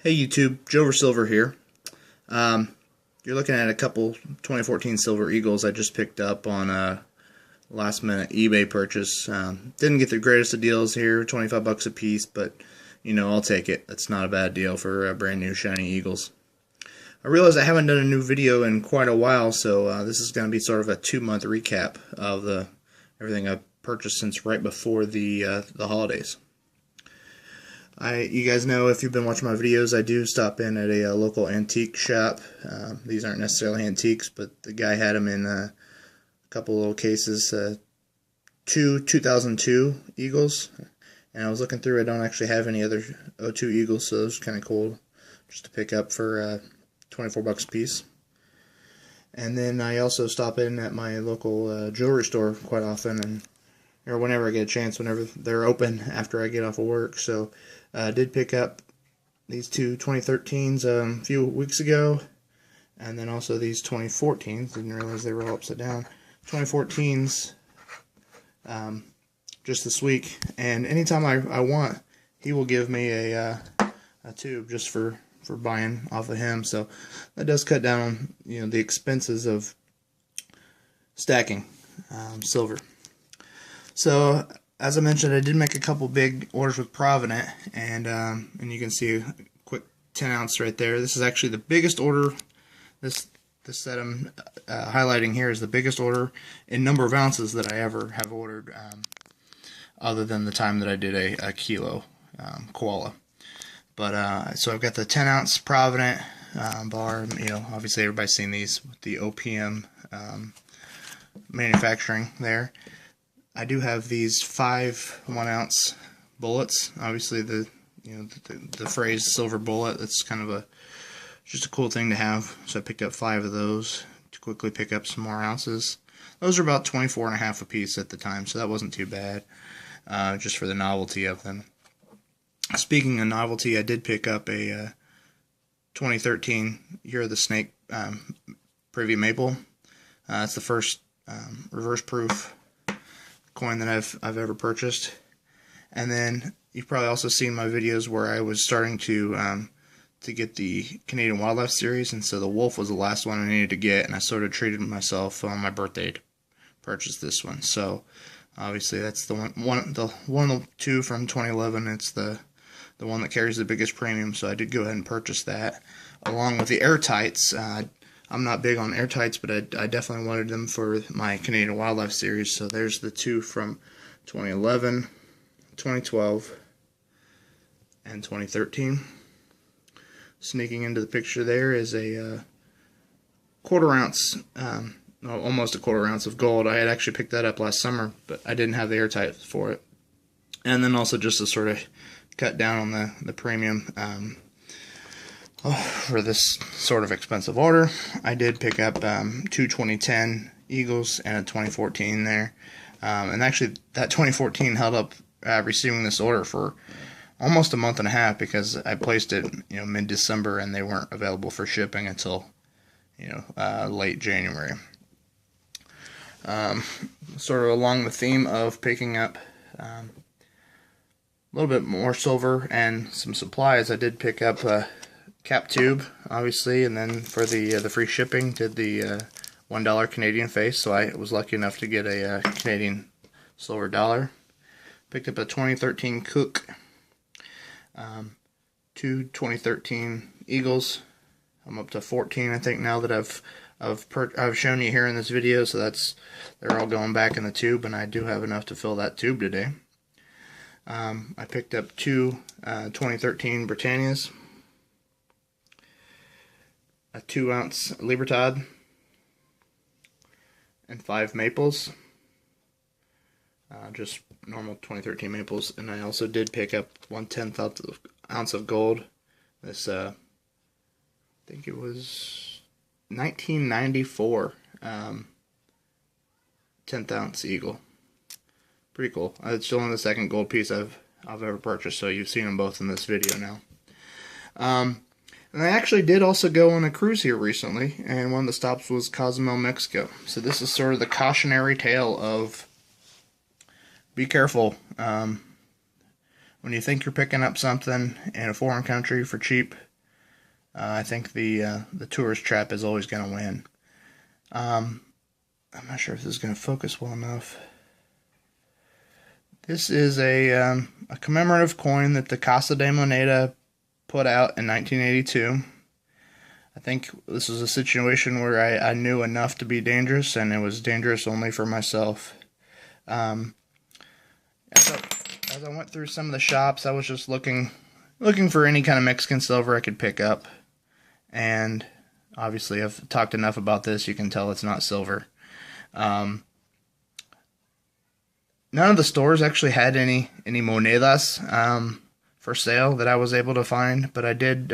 Hey YouTube, Joe Silver here. You're looking at a couple 2014 Silver Eagles I just picked up on a last minute eBay purchase. Didn't get the greatest of deals here, 25 bucks a piece, but you know, I'll take it. That's not a bad deal for brand new shiny Eagles. I realize I haven't done a new video in quite a while, so this is going to be sort of a 2-month recap of everything I've purchased since right before the holidays. You guys know, if you've been watching my videos, I do stop in at a local antique shop. These aren't necessarily antiques, but the guy had them in a couple little cases. Two 2002 Eagles, and I was looking through. I don't actually have any other '02 Eagles, so those are kind of cool just to pick up for 24 bucks a piece. And then I also stop in at my local jewelry store quite often, or whenever I get a chance, whenever they're open after I get off of work. So I did pick up these two 2013s a few weeks ago, and then also these 2014s. Didn't realize they were all upside down. 2014s just this week, and anytime I want, he will give me a tube just for buying off of him. So that does cut down on, you know, the expenses of stacking silver. So, as I mentioned, I did make a couple big orders with Provident, and you can see a quick 10-ounce right there. This is actually the biggest order. This that I'm highlighting here is the biggest order in number of ounces that I ever have ordered, other than the time that I did a kilo koala. But so I've got the 10-ounce Provident bar. You know, obviously everybody's seen these with the OPM manufacturing there. I do have these 5 1-ounce bullets. Obviously, the phrase silver bullet, that's kind of just a cool thing to have. So I picked up 5 of those to quickly pick up some more ounces. Those are about 24.5 a piece at the time, so that wasn't too bad, just for the novelty of them. Speaking of novelty, I did pick up a 2013 Year of the Snake Privy Maple. It's the first reverse proof coin that I've ever purchased. And then you've probably also seen my videos where I was starting to get the Canadian Wildlife Series, and so the wolf was the last one I needed to get, and I sort of treated myself on my birthday to purchase this one. So obviously that's the one of two from 2011. It's the one that carries the biggest premium, so I did go ahead and purchase that along with the airtights. I'm not big on airtights, but I definitely wanted them for my Canadian Wildlife Series. So there's the two from 2011, 2012, and 2013. Sneaking into the picture there is a quarter-ounce, almost a quarter-ounce of gold. I had actually picked that up last summer, but I didn't have the airtights for it. And then also just to sort of cut down on the premium for this sort of expensive order, I did pick up 2 2010 Eagles and a 2014 there. And actually, that 2014 held up receiving this order for almost a month and a half, because I placed it, you know, mid-December, and they weren't available for shipping until, you know, late January. Sort of along the theme of picking up a little bit more silver and some supplies, I did pick up a cap tube, obviously, and then for the free shipping, did the $1 Canadian face. So I was lucky enough to get a Canadian silver dollar. Picked up a 2013 Cook, 2 2013 Eagles. I'm up to 14, I think, now that I've shown you here in this video. So they're all going back in the tube, and I do have enough to fill that tube today. I picked up 2 2013 Britannias, a 2-ounce Libertad, and 5 maples, just normal 2013 maples. And I also did pick up 1/10 ounce of gold. This I think it was 1994 10th ounce Eagle. Pretty cool. It's still in the second gold piece I've ever purchased, so you've seen them both in this video now. And I actually did also go on a cruise here recently, and one of the stops was Cozumel, Mexico. So this is sort of the cautionary tale of be careful. When you think you're picking up something in a foreign country for cheap, I think the tourist trap is always going to win. I'm not sure if this is going to focus well enough. This is a commemorative coin that the Casa de Moneda put out in 1982. I think this was a situation where I knew enough to be dangerous, and it was dangerous only for myself. As I went through some of the shops, I was just looking for any kind of Mexican silver I could pick up. And obviously I've talked enough about this, you can tell it's not silver. None of the stores actually had any monedas for sale that I was able to find, but I did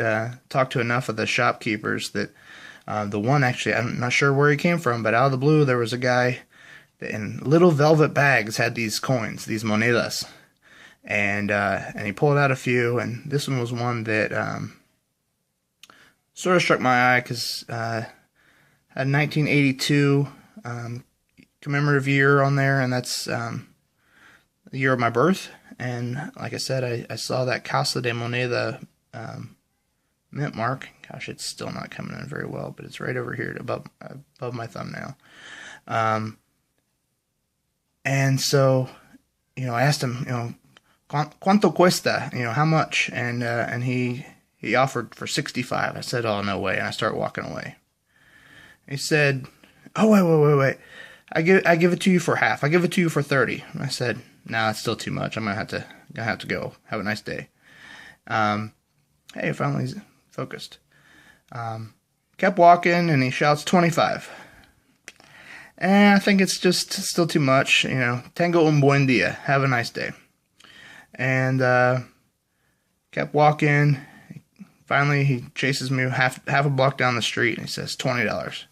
talk to enough of the shopkeepers that the one, actually, I'm not sure where he came from, but out of the blue there was a guy that in little velvet bags had these coins, these monedas, and he pulled out a few, and this one was one that sort of struck my eye because had 1982 commemorative year on there, and that's the year of my birth. And like I said, I saw that Casa de Moneda mint mark. Gosh, it's still not coming in very well, but it's right over here above my thumbnail. And so, I asked him, ¿cuánto cuesta? How much? And he offered for 65. I said, oh, no way. And I start walking away. He said, oh, wait. I give it to you for half. I give it to you for 30. I said, nah, it's still too much. I'm gonna have to go. Have a nice day. Hey, finally he's focused. Kept walking, and he shouts 25. And I think it's just still too much. Tengo un buen día. Have a nice day. And kept walking. Finally, he chases me half a block down the street, and he says $20.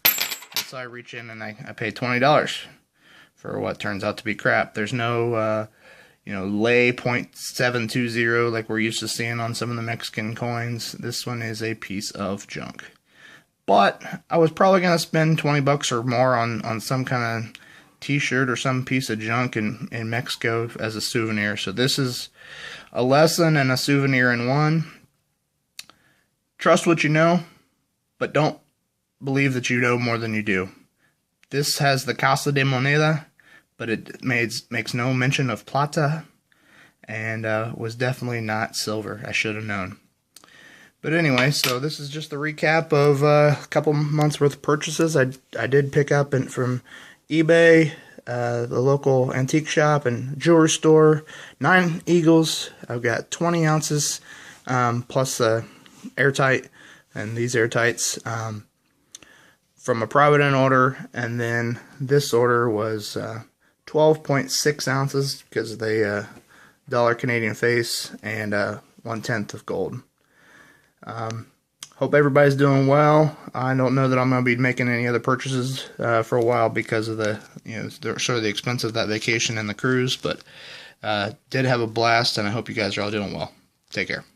So I reach in and I pay $20 for what turns out to be crap. There's no, lay .720 like we're used to seeing on some of the Mexican coins. This one is a piece of junk. But I was probably going to spend $20 or more on some kind of t-shirt or some piece of junk in Mexico as a souvenir. So this is a lesson and a souvenir in one. Trust what you know, but don't believe that you know more than you do. This has the Casa de Moneda, but it makes no mention of plata, and was definitely not silver. I should have known. But anyway, so this is just the recap of a couple months worth of purchases. I did pick up from eBay, the local antique shop and jewelry store, 9 eagles. I've got 20 ounces, plus airtight, and these airtights. From a private end order, and then this order was 12.6 ounces because of the dollar Canadian face and 1/10 of gold. Hope everybody's doing well. I don't know that I'm going to be making any other purchases for a while because of the sort of the expense of that vacation and the cruise, but did have a blast, and I hope you guys are all doing well. Take care.